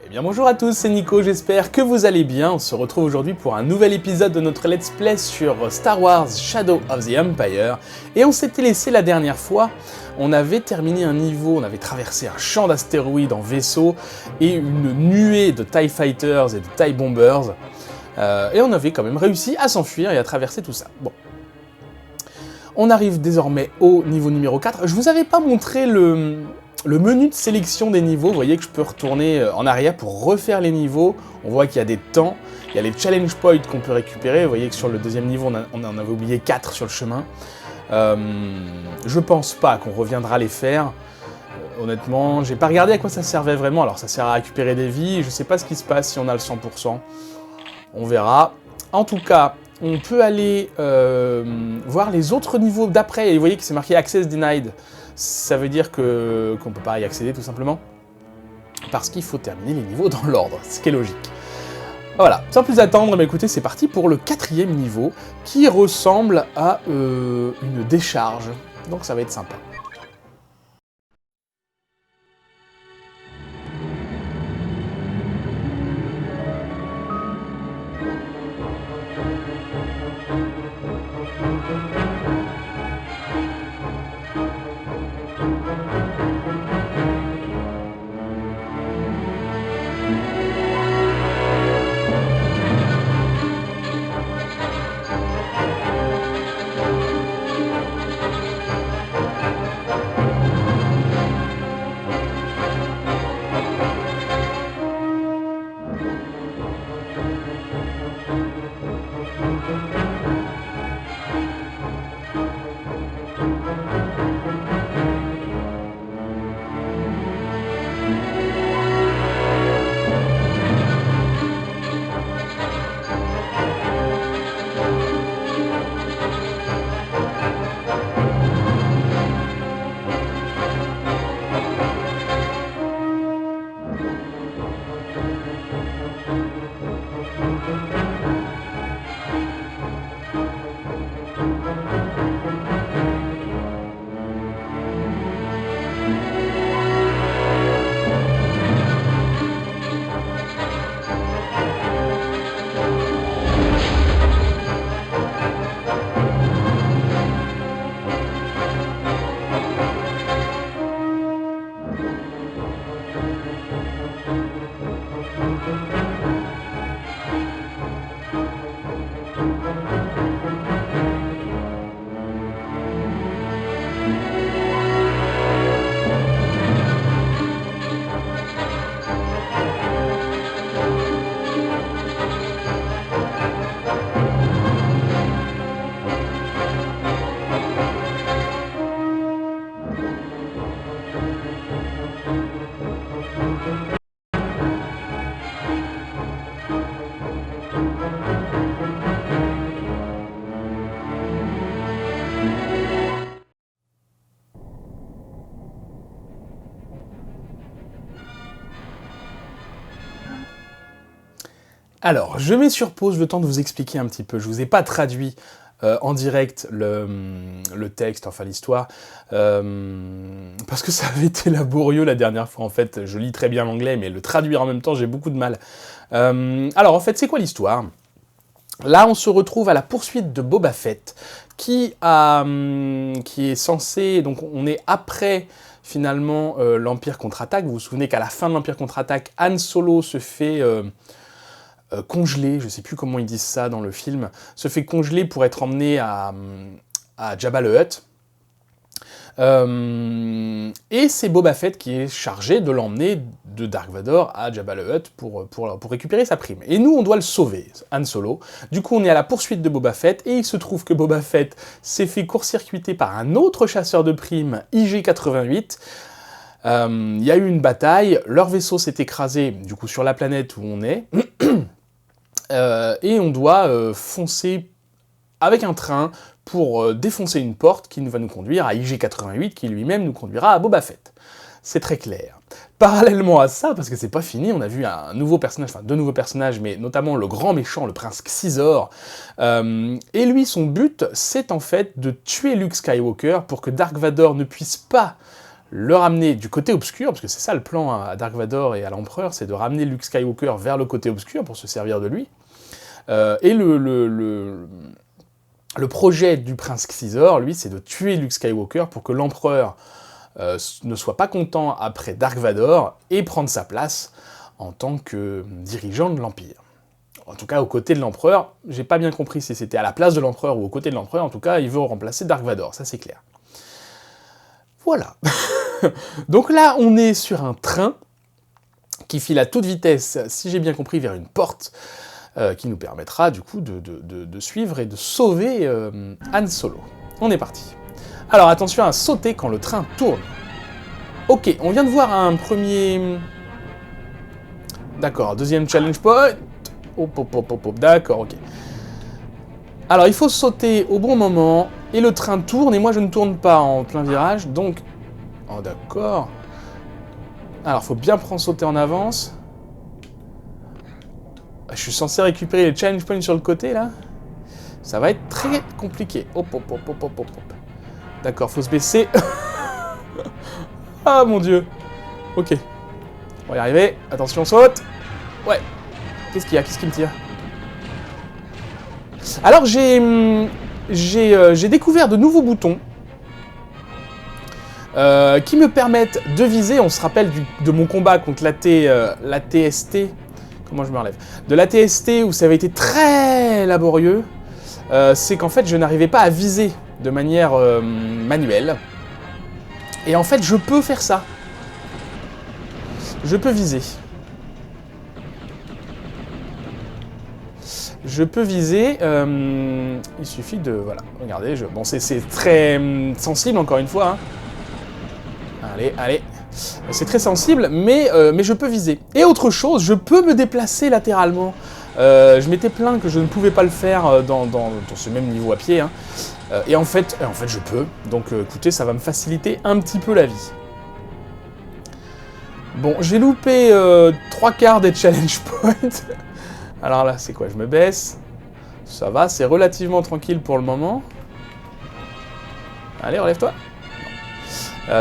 Eh bien bonjour à tous, c'est Nico, j'espère que vous allez bien. On se retrouve aujourd'hui pour un nouvel épisode de notre Let's Play sur Star Wars Shadow of the Empire. Et on s'était laissé la dernière fois, on avait terminé un niveau, on avait traversé un champ d'astéroïdes en vaisseau et une nuée de TIE Fighters et de TIE Bombers. Et on avait quand même réussi à s'enfuir et à traverser tout ça. Bon. On arrive désormais au niveau numéro 4. Je vous avais pas montré le menu de sélection des niveaux. Vous voyez que je peux retourner en arrière pour refaire les niveaux. On voit qu'il y a des temps, il y a les challenge points qu'on peut récupérer. Vous voyez que sur le deuxième niveau, on en avait oublié 4 sur le chemin. Je pense pas qu'on reviendra les faire. Honnêtement, j'ai pas regardé à quoi ça servait vraiment. Alors ça sert à récupérer des vies, je sais pas ce qui se passe si on a le 100%. On verra. En tout cas, on peut aller voir les autres niveaux d'après. Et vous voyez que c'est marqué Access Denied. Ça veut dire qu'on ne peut pas y accéder tout simplement. Parce qu'il faut terminer les niveaux dans l'ordre, ce qui est logique. Voilà, sans plus attendre, écoutez, c'est parti pour le 4e niveau, qui ressemble à une décharge. Donc ça va être sympa. Alors, je mets sur pause le temps de vous expliquer un petit peu. Je vous ai pas traduit en direct le texte, enfin l'histoire, parce que ça avait été laborieux la dernière fois, en fait. Je lis très bien l'anglais, mais le traduire en même temps, j'ai beaucoup de mal. Alors, en fait, c'est quoi l'histoire ? Là, on se retrouve à la poursuite de Boba Fett, qui est censé... Donc, on est après... Finalement, l'Empire contre-attaque. Vous vous souvenez qu'à la fin de l'Empire contre-attaque, Han Solo se fait congeler, je ne sais plus comment ils disent ça dans le film, se fait congeler pour être emmené à Jabba the Hutt. Et c'est Boba Fett qui est chargé de l'emmener de Dark Vador à Jabba the Hutt pour récupérer sa prime. Et nous, on doit le sauver, Han Solo. Du coup, on est à la poursuite de Boba Fett, et il se trouve que Boba Fett s'est fait court-circuiter par un autre chasseur de primes, IG-88. Il y a eu une bataille, leur vaisseau s'est écrasé, du coup, sur la planète où on est, et on doit foncer avec un train pour défoncer une porte qui va nous conduire à IG-88, qui lui-même nous conduira à Boba Fett. C'est très clair. Parallèlement à ça, parce que c'est pas fini, on a vu un nouveau personnage, enfin 2 nouveaux personnages, mais notamment le grand méchant, le prince Xizor. Et lui, son but, c'est en fait de tuer Luke Skywalker pour que Dark Vador ne puisse pas le ramener du côté obscur, parce que c'est ça le plan à Dark Vador et à l'Empereur, c'est de ramener Luke Skywalker vers le côté obscur pour se servir de lui. Et le projet du prince Xizor, lui, c'est de tuer Luke Skywalker pour que l'Empereur ne soit pas content après Dark Vador et prendre sa place en tant que dirigeant de l'Empire. En tout cas, aux côtés de l'Empereur, j'ai pas bien compris si c'était à la place de l'Empereur ou aux côtés de l'Empereur, en tout cas, il veut remplacer Dark Vador, ça c'est clair. Voilà. Donc là, on est sur un train qui file à toute vitesse, si j'ai bien compris, vers une porte qui nous permettra du coup de suivre et de sauver Han Solo. On est parti. Alors attention à sauter quand le train tourne. Ok, on vient de voir un premier... D'accord, deuxième challenge point. D'accord, ok. Alors il faut sauter au bon moment, et le train tourne, et moi je ne tourne pas en plein virage, donc... Oh d'accord. Alors faut bien prendre sauter en avance. Je suis censé récupérer les challenge points sur le côté là. Ça va être très compliqué. Hop. D'accord, faut se baisser. Ah mon dieu. Ok. On va y arriver. Attention, saute. Ouais. Qu'est-ce qu'il y a? Qu'est-ce qui me tire? Alors j'ai découvert de nouveaux boutons qui me permettent de viser. On se rappelle de mon combat contre la TST. Comment je me relève? De la TST où ça avait été très laborieux. C'est qu'en fait je n'arrivais pas à viser de manière manuelle. Et en fait je peux faire ça. Je peux viser. Je peux viser, il suffit de... Voilà, regardez, bon c'est très sensible encore une fois. Hein. Allez. C'est très sensible, mais je peux viser. Et autre chose, je peux me déplacer latéralement. Je m'étais plaint que je ne pouvais pas le faire dans ce même niveau à pied. Hein. Et en fait, je peux. Donc écoutez, ça va me faciliter un petit peu la vie. Bon, j'ai loupé 3/4 des challenge points. Alors là, c'est quoi? Je me baisse. Ça va, c'est relativement tranquille pour le moment. Allez, relève-toi.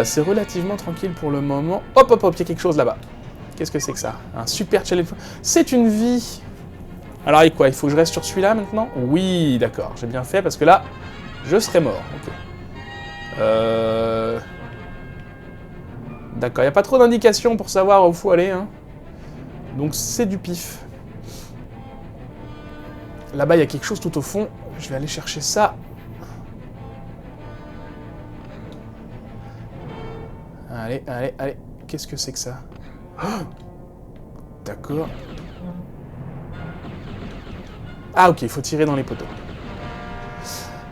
C'est relativement tranquille pour le moment. Hop, il y a quelque chose là-bas. Qu'est-ce que c'est que ça? Un super challenge. C'est une vie. Alors, et quoi? Il faut que je reste sur celui-là maintenant? Oui, d'accord. J'ai bien fait parce que là, je serais mort. Ok. D'accord, il n'y a pas trop d'indications pour savoir où il faut aller. Hein. Donc, c'est du pif. Là-bas, il y a quelque chose tout au fond. Je vais aller chercher ça. Allez. Qu'est-ce que c'est que ça? Oh, d'accord. Ah, ok, il faut tirer dans les poteaux.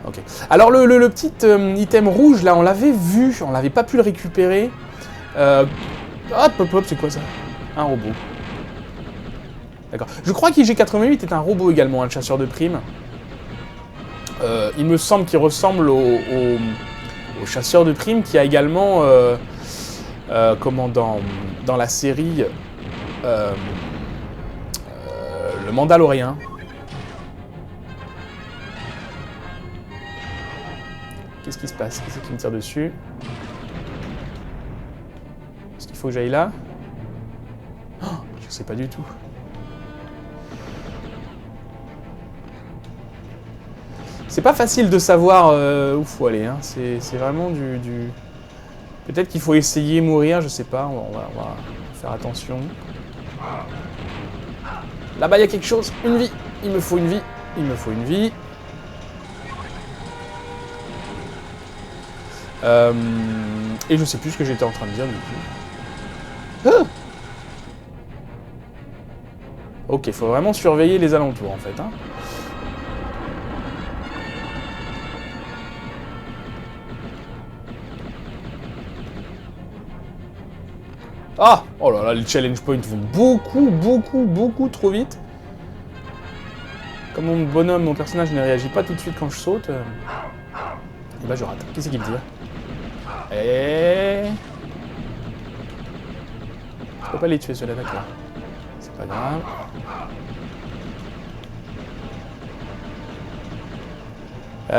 Ok. Alors, le petit item rouge, là, on l'avait vu. On n'avait pas pu le récupérer. Hop, c'est quoi ça? Un robot. D'accord. Je crois qu'IG-88 est un robot également, un chasseur de primes. Il me semble qu'il ressemble au chasseur de primes qui a également, comment dans la série, le Mandalorien. Qu'est-ce qui se passe? Qui c'est qui me tire dessus? Est-ce qu'il faut que j'aille là? Oh, je sais pas du tout. C'est pas facile de savoir où faut aller, hein. C'est vraiment du... Peut-être qu'il faut essayer mourir, je sais pas, on va faire attention. Là-bas, il y a quelque chose, une vie. Il me faut une vie. Et je sais plus ce que j'étais en train de dire du coup. Ah, ok, faut vraiment surveiller les alentours en fait. Hein. Ah! Oh là là, les challenge points vont beaucoup trop vite. Comme mon bonhomme, mon personnage ne réagit pas tout de suite quand je saute, et bah je rate. Qu'est-ce qu'il me dit? peux pas les tuer, ceux-là, d'accord. C'est pas grave.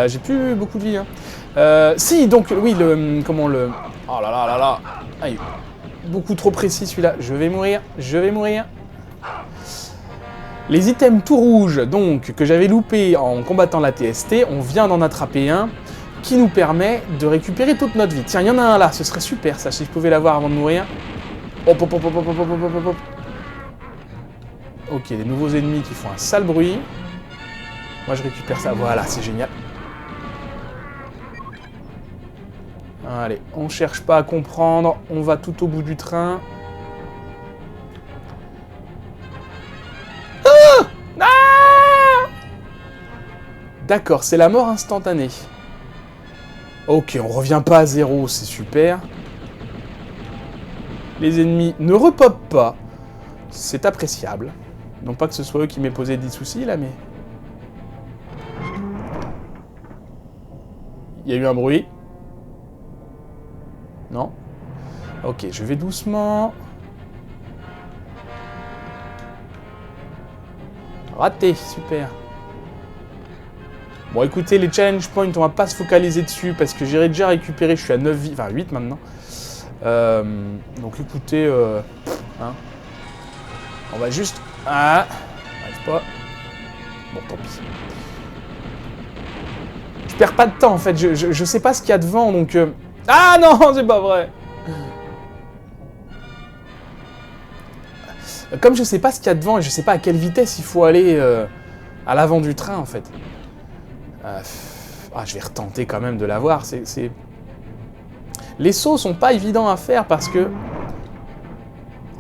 J'ai plus beaucoup de vie, hein. Si, donc, oui, le... Comment le... Oh là là là là. Aïe. Beaucoup trop précis, celui-là. Je vais mourir, je vais mourir. Les items tout rouges, donc, que j'avais loupé en combattant la TST, on vient d'en attraper un qui nous permet de récupérer toute notre vie. Tiens, il y en a un là, ce serait super, ça, si je pouvais l'avoir avant de mourir. Hop, hop, hop, hop, hop, hop, hop, hop, hop. Ok, des nouveaux ennemis qui font un sale bruit. Moi, je récupère ça. Voilà, c'est génial. Allez, on cherche pas à comprendre, on va tout au bout du train. Ah ah, d'accord, c'est la mort instantanée. Ok, on revient pas à zéro, c'est super. Les ennemis ne repopent pas. C'est appréciable. Non pas que ce soit eux qui m'aient posé des soucis, là, mais... Il y a eu un bruit. Non. Ok, je vais doucement. Raté, super. Bon, écoutez, les challenge points, on va pas se focaliser dessus parce que j'ai déjà récupéré, je suis à 9 vies, enfin 8 maintenant. Donc écoutez, hein, on va juste... Ah, j'arrive pas. Bon, tant pis. Je perds pas de temps en fait, je sais pas ce qu'il y a devant donc... Ah non, c'est pas vrai. Comme je sais pas ce qu'il y a devant et je sais pas à quelle vitesse il faut aller à l'avant du train en fait. Je vais retenter quand même de l'avoir. Les sauts sont pas évidents à faire parce que...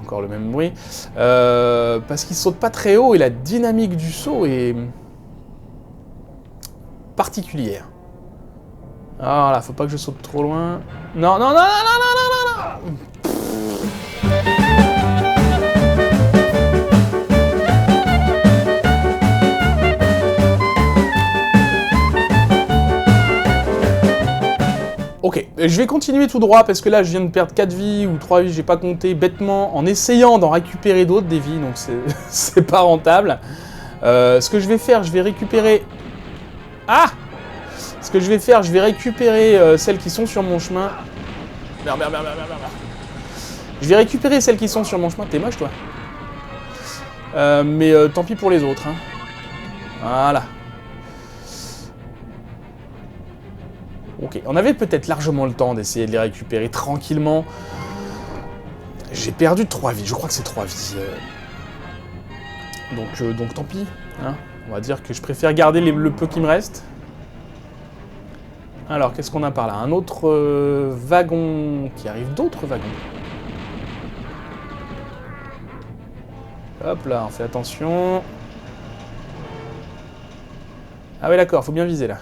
Encore le même bruit. Parce qu'il saute pas très haut et la dynamique du saut est... particulière. Ah là, faut pas que je saute trop loin. Non, non, non, non, non, non, non, non. Ok, je vais continuer tout droit parce que là je viens de perdre 4 vies ou 3 vies, j'ai pas compté bêtement en essayant d'en récupérer d'autres des vies, donc c'est pas rentable. Ce que je vais faire, je vais récupérer... Ah! Ce que je vais faire, je vais récupérer celles qui sont sur mon chemin. Merde, merde, merde, merde, merde. Je vais récupérer celles qui sont sur mon chemin. T'es moche, toi. Mais tant pis pour les autres. Hein. Voilà. Ok, on avait peut-être largement le temps d'essayer de les récupérer tranquillement. J'ai perdu 3 vies, je crois que c'est 3 vies. Donc tant pis. Hein. On va dire que je préfère garder le peu qui me reste. Alors, qu'est-ce qu'on a par là? Un autre wagon qui arrive, d'autres wagons. Hop là, on fait attention. Ah ouais, d'accord, faut bien viser là.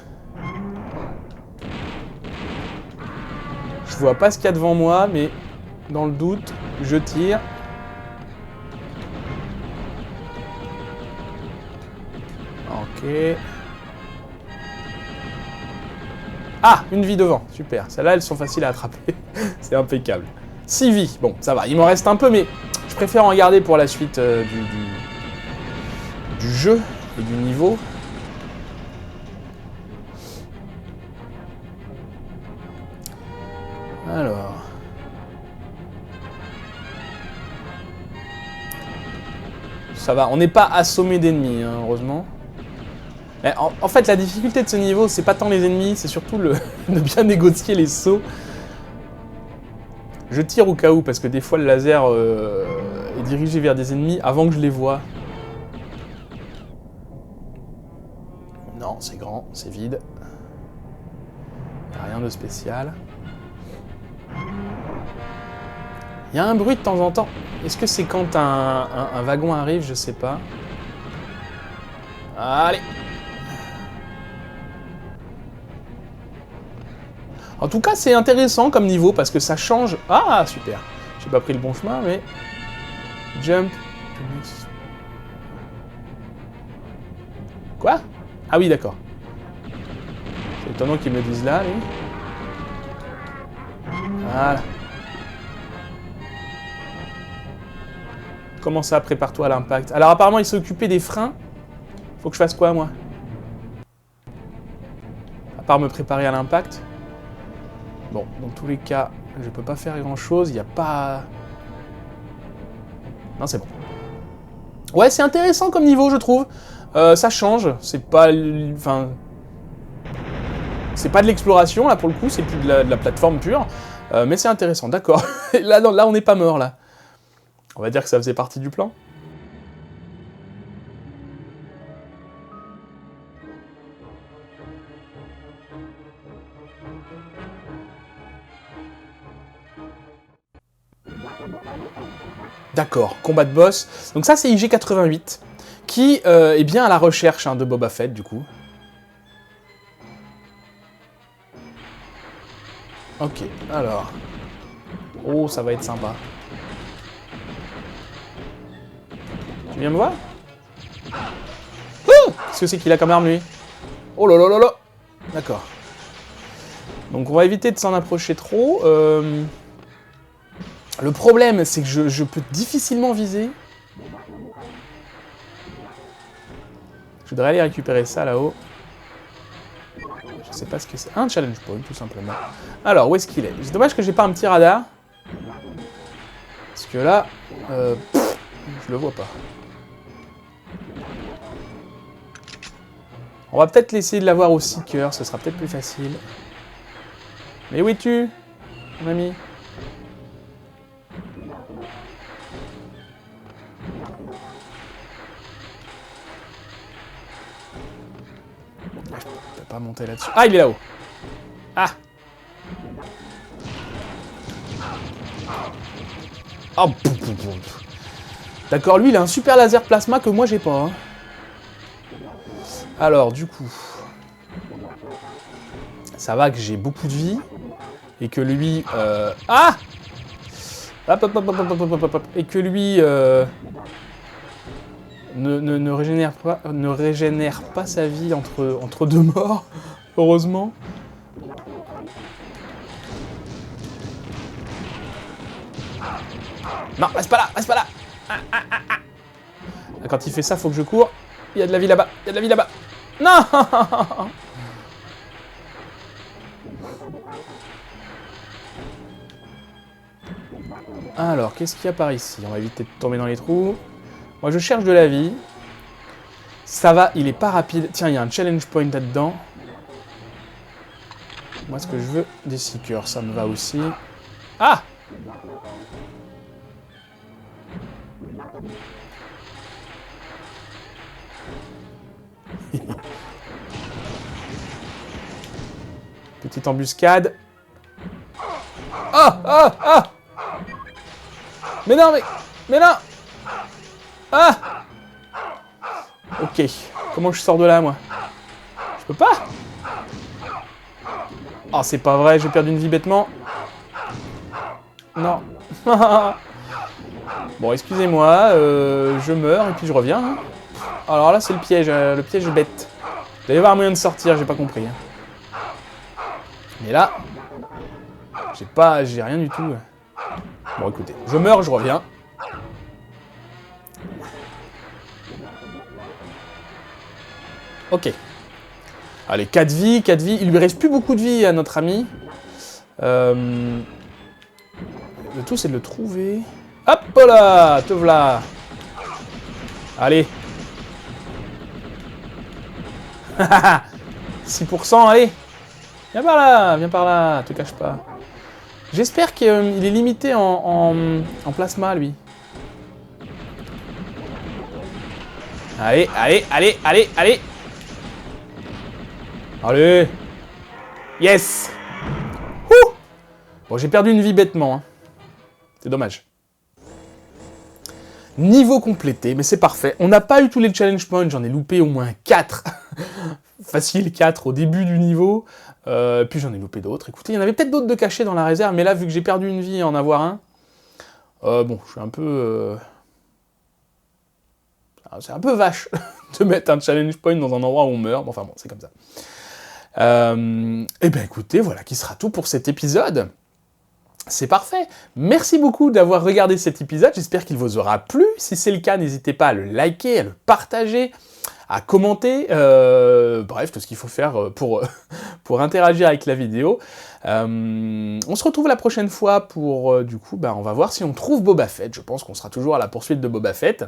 Je vois pas ce qu'il y a devant moi, mais dans le doute, je tire. Ok. Ah, une vie devant, super. Celles-là, elles sont faciles à attraper. C'est impeccable. 6 vies, bon, ça va. Il m'en reste un peu, mais je préfère en garder pour la suite du jeu et du niveau. Alors... Ça va, on n'est pas assommé d'ennemis, hein, heureusement. Mais en fait, la difficulté de ce niveau, c'est pas tant les ennemis, c'est surtout de bien négocier les sauts. Je tire au cas où, parce que des fois le laser est dirigé vers des ennemis avant que je les vois. Non, c'est grand, c'est vide. Rien de spécial. Il y a un bruit de temps en temps. Est-ce que c'est quand un wagon arrive? Je sais pas. Allez! En tout cas, c'est intéressant comme niveau parce que ça change... Ah, super. J'ai pas pris le bon chemin, mais... Jump. Quoi? Ah oui, d'accord. C'est étonnant qu'ils me le disent là, lui. Voilà. Comment ça, prépare-toi à l'impact? Alors apparemment, il s'est occupé des freins. Faut que je fasse quoi, moi? À part me préparer à l'impact. Bon, dans tous les cas, je peux pas faire grand-chose. Il n'y a pas... Non, c'est bon. Ouais, c'est intéressant comme niveau, je trouve. Ça change. C'est pas... Enfin... C'est pas de l'exploration, là, pour le coup. C'est plus de la plateforme pure. Mais c'est intéressant, d'accord. Là, là, on n'est pas mort, là. On va dire que ça faisait partie du plan. D'accord, combat de boss. Donc ça, c'est IG-88, qui est bien à la recherche de Boba Fett, du coup. Ok, alors... Oh, ça va être sympa. Tu viens me voir? Oh, qu'est-ce que c'est qu'il a comme arme, lui? Oh là là là là. D'accord. Donc on va éviter de s'en approcher trop. Le problème, c'est que je peux difficilement viser. Je voudrais aller récupérer ça là-haut. Je sais pas ce que c'est. Un challenge point, tout simplement. Alors, où est-ce qu'il est? C'est dommage que j'ai pas un petit radar. Parce que là, je le vois pas. On va peut-être essayer de l'avoir au Seeker, ce sera peut-être plus facile. Mais où es-tu, mon ami? Je peux pas monter là-dessus. Ah, il est là-haut. Ah. Oh, d'accord, lui, il a un super laser plasma que moi, j'ai pas. Hein. Alors, du coup... Ça va que j'ai beaucoup de vie. Et que lui... Ah! Hop, hop, hop, hop, hop, hop, hop, hop. Et que lui... Ne régénère pas sa vie entre deux morts. Heureusement. Non, reste pas là, reste pas là. Quand il fait ça, faut que je cours. Il y a de la vie là-bas, il y a de la vie là-bas. Non. Alors, qu'est-ce qu'il y a par ici? On va éviter de tomber dans les trous. Moi, je cherche de la vie. Ça va, il est pas rapide. Tiens, il y a un challenge point là-dedans. Moi, ce que je veux, des seekers, ça me va aussi. Ah! Petite embuscade. Ah! Ah! Ah! Mais non, mais non! Ah! Ok. Comment je sors de là, moi? Je peux pas? Oh, c'est pas vrai, j'ai perdu une vie bêtement. Non. Bon, excusez-moi, je meurs et puis je reviens. Hein. Alors là, c'est le piège bête. Il doit y avoir un moyen de sortir, j'ai pas compris. Hein. Mais là, j'ai rien du tout. Bon, écoutez, je meurs, je reviens. Ok. Allez, 4 vies. Il lui reste plus beaucoup de vie à notre ami. Le tout, c'est de le trouver. Hop là, te voilà. Allez. 6%, allez. Viens par là, te cache pas. J'espère qu'il est limité en plasma, lui. Allez. Allez. Yes. Ouh. Bon, j'ai perdu une vie bêtement. Hein. C'est dommage. Niveau complété, mais c'est parfait. On n'a pas eu tous les challenge points, j'en ai loupé au moins 4. Facile, 4 au début du niveau. Puis j'en ai loupé d'autres. Écoutez, il y en avait peut-être d'autres de cachés dans la réserve, mais là, vu que j'ai perdu une vie à en avoir un, bon, je suis un peu... C'est un peu vache de mettre un challenge point dans un endroit où on meurt. Enfin bon, c'est comme ça. Eh bien écoutez, voilà qui sera tout pour cet épisode. C'est parfait. Merci beaucoup d'avoir regardé cet épisode, j'espère qu'il vous aura plu. Si c'est le cas, n'hésitez pas à le liker, à le partager, à commenter, bref, tout ce qu'il faut faire pour interagir avec la vidéo. On se retrouve la prochaine fois pour, du coup, on va voir si on trouve Boba Fett. Je pense qu'on sera toujours à la poursuite de Boba Fett.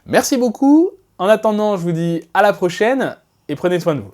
Merci beaucoup. En attendant, je vous dis à la prochaine et prenez soin de vous.